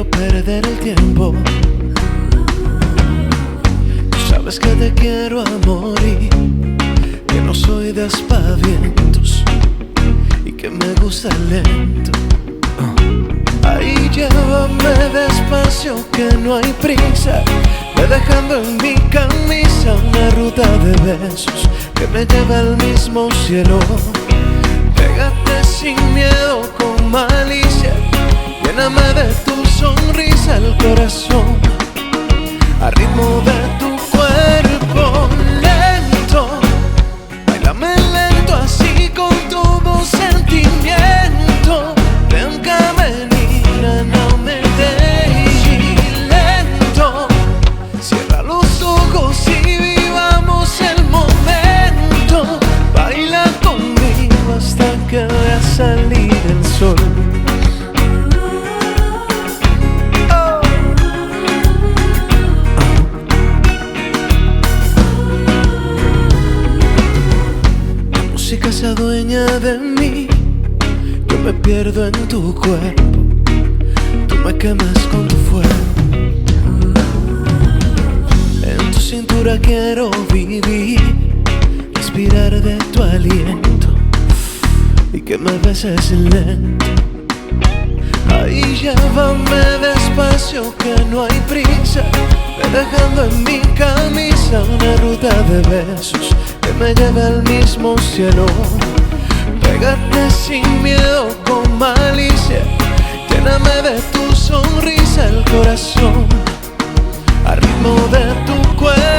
quiero perder el tiempo. Tú sabes que te quiero a morir, que no soy de aspavientos y que me gusta lento. Ahí llévame despacio, que no hay prisa, ve dejando en mi camisa una ruta de besos que me lleva al mismo cielo. Pégate sin miedo, con malicia, lléname de tu sonrisa el corazón, al ritmo de tu cuerpo lento. Báilame lento, así con todo sentimiento. Ven caminina, no me dejes lento. Cierra los ojos y vivamos el momento. Baila conmigo hasta que vea salir el sol. Música se adueña de mí, yo me pierdo en tu cuerpo, tú me quemas con tu fuego. En tu cintura quiero vivir, respirar de tu aliento y que me beses lento. Ahí llévame despacio, que no hay prisa, ve dejando en mi camisa una ruta de besos que me lleve al mismo cielo. Pégate sin miedo, con malicia, lléname de tu sonrisa el corazón, al ritmo de tu cuerpo.